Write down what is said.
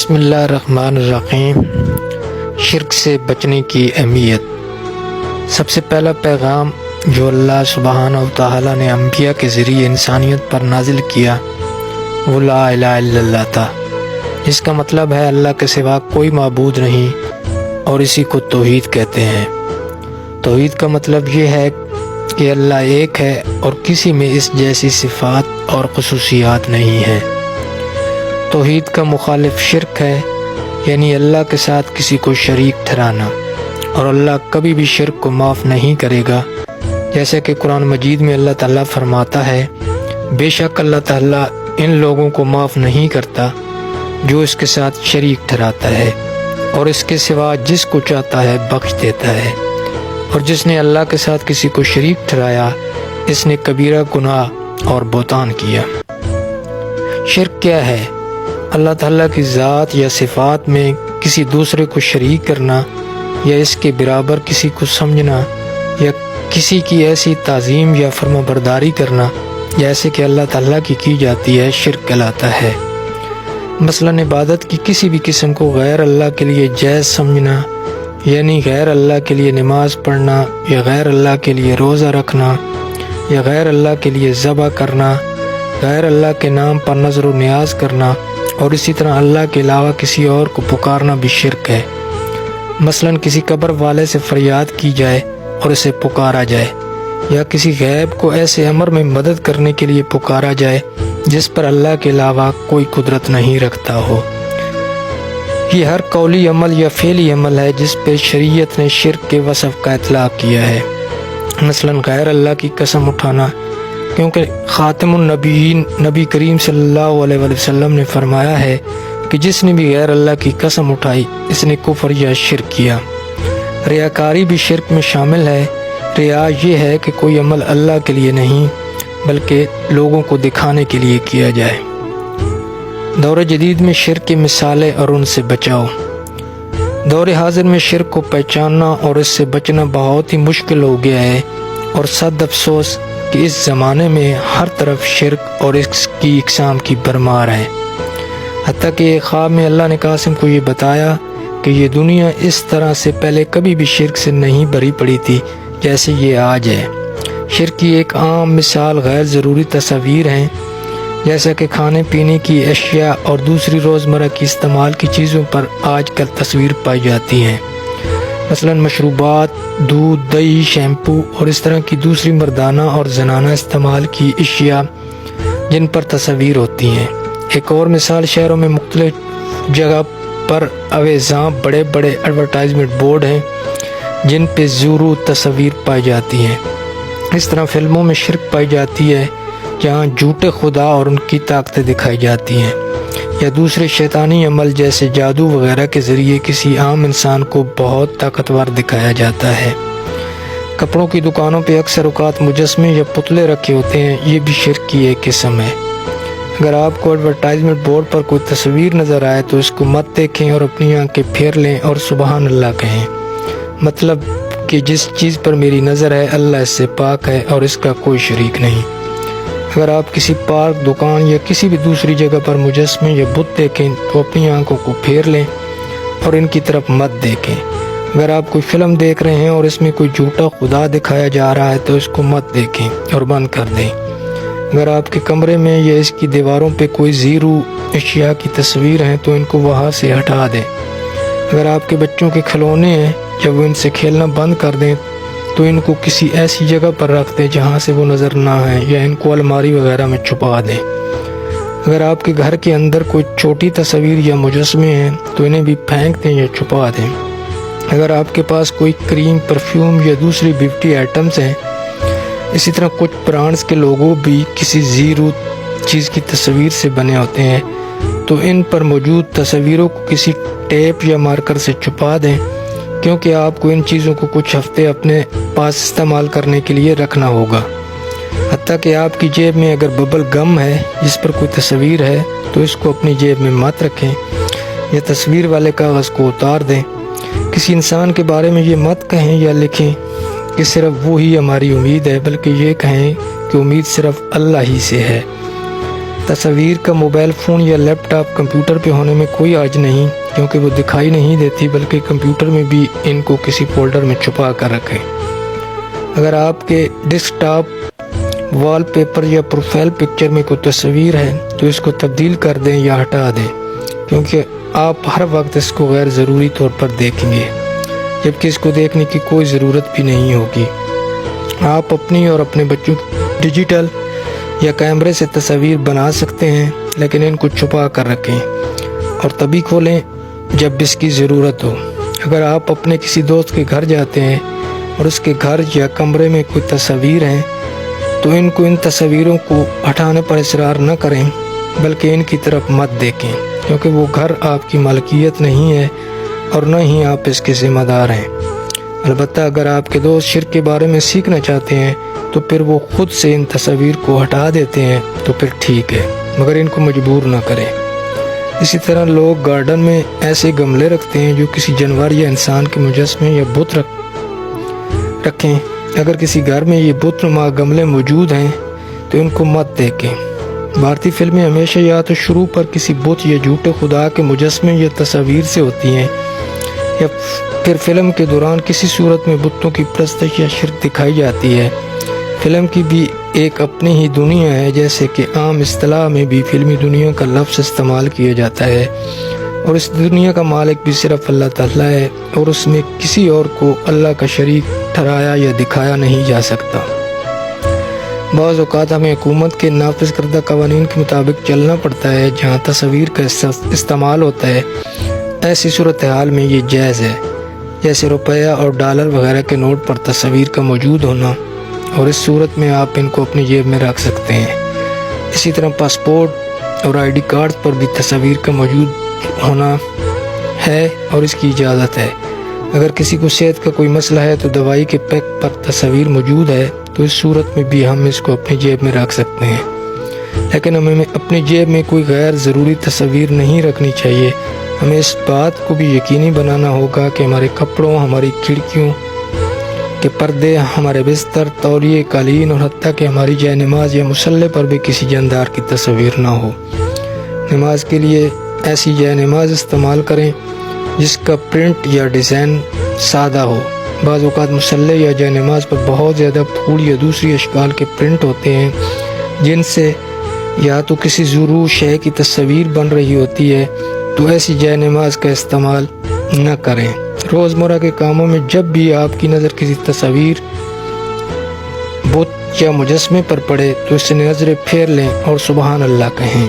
بسم اللہ الرحمن الرحیم۔ شرک سے بچنے کی اہمیت۔ سب سے پہلا پیغام جو اللہ سبحانہ و تعالیٰ نے انبیاء کے ذریعے انسانیت پر نازل کیا وہ لا الہ الا اللہ تھا، جس کا مطلب ہے اللہ کے سوا کوئی معبود نہیں، اور اسی کو توحید کہتے ہیں۔ توحید کا مطلب یہ ہے کہ اللہ ایک ہے اور کسی میں اس جیسی صفات اور خصوصیات نہیں ہیں۔ توحید کا مخالف شرک ہے، یعنی اللہ کے ساتھ کسی کو شریک ٹھہرانا، اور اللہ کبھی بھی شرک کو معاف نہیں کرے گا، جیسے کہ قرآن مجید میں اللہ تعالیٰ فرماتا ہے، بے شک اللہ تعالیٰ ان لوگوں کو معاف نہیں کرتا جو اس کے ساتھ شریک ٹھہراتا ہے، اور اس کے سوا جس کو چاہتا ہے بخش دیتا ہے، اور جس نے اللہ کے ساتھ کسی کو شریک ٹھہرایا اس نے کبیرہ گناہ اور بہتان کیا۔ شرک کیا ہے؟ اللہ تعالیٰ کی ذات یا صفات میں کسی دوسرے کو شریک کرنا، یا اس کے برابر کسی کو سمجھنا، یا کسی کی ایسی تعظیم یا فرما برداری کرنا جیسے کہ اللہ تعالیٰ کی جاتی ہے، شرک کہلاتا ہے۔ مثلاً عبادت کی کسی بھی قسم کو غیر اللہ کے لیے جائز سمجھنا، یعنی غیر اللہ کے لیے نماز پڑھنا، یا غیر اللہ کے لیے روزہ رکھنا، یا غیر اللہ کے لیے ذبح کرنا، غیر اللہ کے نام پر نظر و نیاز کرنا، اور اسی طرح اللہ کے علاوہ کسی اور کو پکارنا بھی شرک ہے۔ مثلاً کسی قبر والے سے فریاد کی جائے اور اسے پکارا جائے، یا کسی غیب کو ایسے امر میں مدد کرنے کے لیے پکارا جائے جس پر اللہ کے علاوہ کوئی قدرت نہیں رکھتا ہو۔ یہ ہر قولی عمل یا فعلی عمل ہے جس پہ شریعت نے شرک کے وصف کا اطلاق کیا ہے۔ مثلاً غیر اللہ کی قسم اٹھانا، کیونکہ خاتم النبیین نبی کریم صلی اللہ علیہ وسلم نے فرمایا ہے کہ جس نے بھی غیر اللہ کی قسم اٹھائی اس نے کفر یا شرک کیا۔ ریاکاری بھی شرک میں شامل ہے۔ ریا یہ ہے کہ کوئی عمل اللہ کے لیے نہیں بلکہ لوگوں کو دکھانے کے لیے کیا جائے۔ دور جدید میں شرک کی مثالیں اور ان سے بچاؤ۔ دور حاضر میں شرک کو پہچاننا اور اس سے بچنا بہت ہی مشکل ہو گیا ہے، اور صد افسوس کہ اس زمانے میں ہر طرف شرک اور اس کی اقسام کی بھرمار ہے۔ حتیٰ کہ ایک خواب میں اللہ نے قاسم کو یہ بتایا کہ یہ دنیا اس طرح سے پہلے کبھی بھی شرک سے نہیں بھری پڑی تھی جیسے یہ آج ہے۔ شرک کی ایک عام مثال غیر ضروری تصاویر ہیں، جیسا کہ کھانے پینے کی اشیاء اور دوسری روزمرہ کی استعمال کی چیزوں پر آج کل تصویر پائی جاتی ہیں۔ مثلاً مشروبات، دودھ، دہی، شیمپو اور اس طرح کی دوسری مردانہ اور زنانہ استعمال کی اشیاء جن پر تصاویر ہوتی ہیں۔ ایک اور مثال شہروں میں مختلف جگہ پر اویزاں بڑے بڑے ایڈورٹائزمنٹ بورڈ ہیں جن پہ زورو تصاویر پائی جاتی ہیں۔ اس طرح فلموں میں شرک پائی جاتی ہے جہاں جھوٹے خدا اور ان کی طاقتیں دکھائی جاتی ہیں، یا دوسرے شیطانی عمل جیسے جادو وغیرہ کے ذریعے کسی عام انسان کو بہت طاقتور دکھایا جاتا ہے۔ کپڑوں کی دکانوں پہ اکثر اوقات مجسمے یا پتلے رکھے ہوتے ہیں، یہ بھی شرک کی ایک قسم ہے۔ اگر آپ کو ایڈورٹائزمنٹ بورڈ پر کوئی تصویر نظر آئے تو اس کو مت دیکھیں اور اپنی آنکھیں پھیر لیں اور سبحان اللہ کہیں، مطلب کہ جس چیز پر میری نظر ہے اللہ اس سے پاک ہے اور اس کا کوئی شریک نہیں۔ اگر آپ کسی پارک، دکان یا کسی بھی دوسری جگہ پر مجسمے یا بت دیکھیں تو اپنی آنکھوں کو پھیر لیں اور ان کی طرف مت دیکھیں۔ اگر آپ کوئی فلم دیکھ رہے ہیں اور اس میں کوئی جھوٹا خدا دکھایا جا رہا ہے تو اس کو مت دیکھیں اور بند کر دیں۔ اگر آپ کے کمرے میں یا اس کی دیواروں پہ کوئی زیرو اشیاء کی تصویر ہیں تو ان کو وہاں سے ہٹا دیں۔ اگر آپ کے بچوں کے کھلونے ہیں جب وہ ان سے کھیلنا بند کر دیں تو ان کو کسی ایسی جگہ پر رکھ دیں جہاں سے وہ نظر نہ آئیں، یا ان کو الماری وغیرہ میں چھپا دیں۔ اگر آپ کے گھر کے اندر کوئی چھوٹی تصویر یا مجسمے ہیں تو انہیں بھی پھینک دیں یا چھپا دیں۔ اگر آپ کے پاس کوئی کریم، پرفیوم یا دوسری بیوٹی آئٹمز ہیں، اسی طرح کچھ برانڈز کے لوگو بھی کسی زیرو چیز کی تصویر سے بنے ہوتے ہیں، تو ان پر موجود تصویروں کو کسی ٹیپ یا مارکر سے چھپا دیں، کیونکہ آپ کو ان چیزوں کو کچھ ہفتے اپنے پاس استعمال کرنے کے لیے رکھنا ہوگا۔ حتیٰ کہ آپ کی جیب میں اگر ببل گم ہے جس پر کوئی تصویر ہے تو اس کو اپنی جیب میں مت رکھیں، یا تصویر والے کاغذ کو اتار دیں۔ کسی انسان کے بارے میں یہ مت کہیں یا لکھیں کہ صرف وہی ہماری امید ہے، بلکہ یہ کہیں کہ امید صرف اللہ ہی سے ہے۔ تصویر کا موبائل فون یا لیپ ٹاپ کمپیوٹر پہ ہونے میں کوئی حرج نہیں، کیونکہ وہ دکھائی نہیں دیتی، بلکہ کمپیوٹر میں بھی ان کو کسی فولڈر میں چھپا کر رکھیں۔ اگر آپ کے ڈیسک ٹاپ وال پیپر یا پروفائل پکچر میں کوئی تصویر ہے تو اس کو تبدیل کر دیں یا ہٹا دیں، کیونکہ آپ ہر وقت اس کو غیر ضروری طور پر دیکھیں گے، جبکہ اس کو دیکھنے کی کوئی ضرورت بھی نہیں ہوگی۔ آپ اپنی اور اپنے بچوں کی ڈیجیٹل یا کیمرے سے تصاویر بنا سکتے ہیں، لیکن ان کو چھپا کر رکھیں اور تبھی کھولیں جب اس کی ضرورت ہو۔ اگر آپ اپنے کسی دوست کے گھر جاتے ہیں اور اس کے گھر یا کمرے میں کوئی تصاویر ہیں تو ان تصاویروں کو ہٹانے پر اصرار نہ کریں، بلکہ ان کی طرف مت دیکھیں، کیونکہ وہ گھر آپ کی ملکیت نہیں ہے اور نہ ہی آپ اس کے ذمہ دار ہیں۔ البتہ اگر آپ کے دوست شرک کے بارے میں سیکھنا چاہتے ہیں تو پھر وہ خود سے ان تصاویر کو ہٹا دیتے ہیں تو پھر ٹھیک ہے، مگر ان کو مجبور نہ کریں۔ اسی طرح لوگ گارڈن میں ایسے گملے رکھتے ہیں جو کسی جانور یا انسان کے مجسمے یا بت رکھیں۔ اگر کسی گھر میں یہ بت نما گملے موجود ہیں تو ان کو مت دیکھیں۔ بھارتی فلمیں ہمیشہ یا تو شروع پر کسی بت یا جھوٹے خدا کے مجسمے یا تصاویر سے ہوتی ہیں، یا پھر فلم کے دوران کسی صورت میں بتوں کی پرستش یا شرک دکھائی جاتی ہے۔ فلم کی بھی ایک اپنی ہی دنیا ہے، جیسے کہ عام اصطلاح میں بھی فلمی دنیا کا لفظ استعمال کیا جاتا ہے، اور اس دنیا کا مالک بھی صرف اللہ تعالیٰ ہے، اور اس میں کسی اور کو اللہ کا شریک ٹھہرایا یا دکھایا نہیں جا سکتا۔ بعض اوقات ہمیں حکومت کے نافذ کردہ قوانین کے مطابق چلنا پڑتا ہے جہاں تصاویر کا استعمال ہوتا ہے۔ ایسی صورتحال میں یہ جائز ہے، جیسے روپیہ اور ڈالر وغیرہ کے نوٹ پر تصاویر کا موجود ہونا، اور اس صورت میں آپ ان کو اپنی جیب میں رکھ سکتے ہیں۔ اسی طرح پاسپورٹ اور آئی ڈی کارڈ پر بھی تصاویر کا موجود ہونا ہے اور اس کی اجازت ہے۔ اگر کسی کو صحت کا کوئی مسئلہ ہے تو دوائی کے پیک پر تصاویر موجود ہے تو اس صورت میں بھی ہم اس کو اپنی جیب میں رکھ سکتے ہیں، لیکن ہمیں اپنی جیب میں کوئی غیر ضروری تصاویر نہیں رکھنی چاہیے۔ ہمیں اس بات کو بھی یقینی بنانا ہوگا کہ ہمارے کپڑوں، ہماری کھڑکیوں کے پردے، ہمارے بستر، تولیے، قالین اور حتیٰ کہ ہماری جائے نماز یا مصلی پر بھی کسی جاندار کی تصویر نہ ہو۔ نماز کے لیے ایسی جائے نماز استعمال کریں جس کا پرنٹ یا ڈیزائن سادہ ہو۔ بعض اوقات مصلی یا جائے نماز پر بہت زیادہ پھول یا دوسری اشکال کے پرنٹ ہوتے ہیں، جن سے یا تو کسی ضرور شے کی تصویر بن رہی ہوتی ہے، تو ایسی جائے نماز کا استعمال نہ کریں۔ روزمرہ کے کاموں میں جب بھی آپ کی نظر کسی تصویر، بت یا مجسمے پر پڑے تو اس سے نظریں پھیر لیں اور سبحان اللہ کہیں۔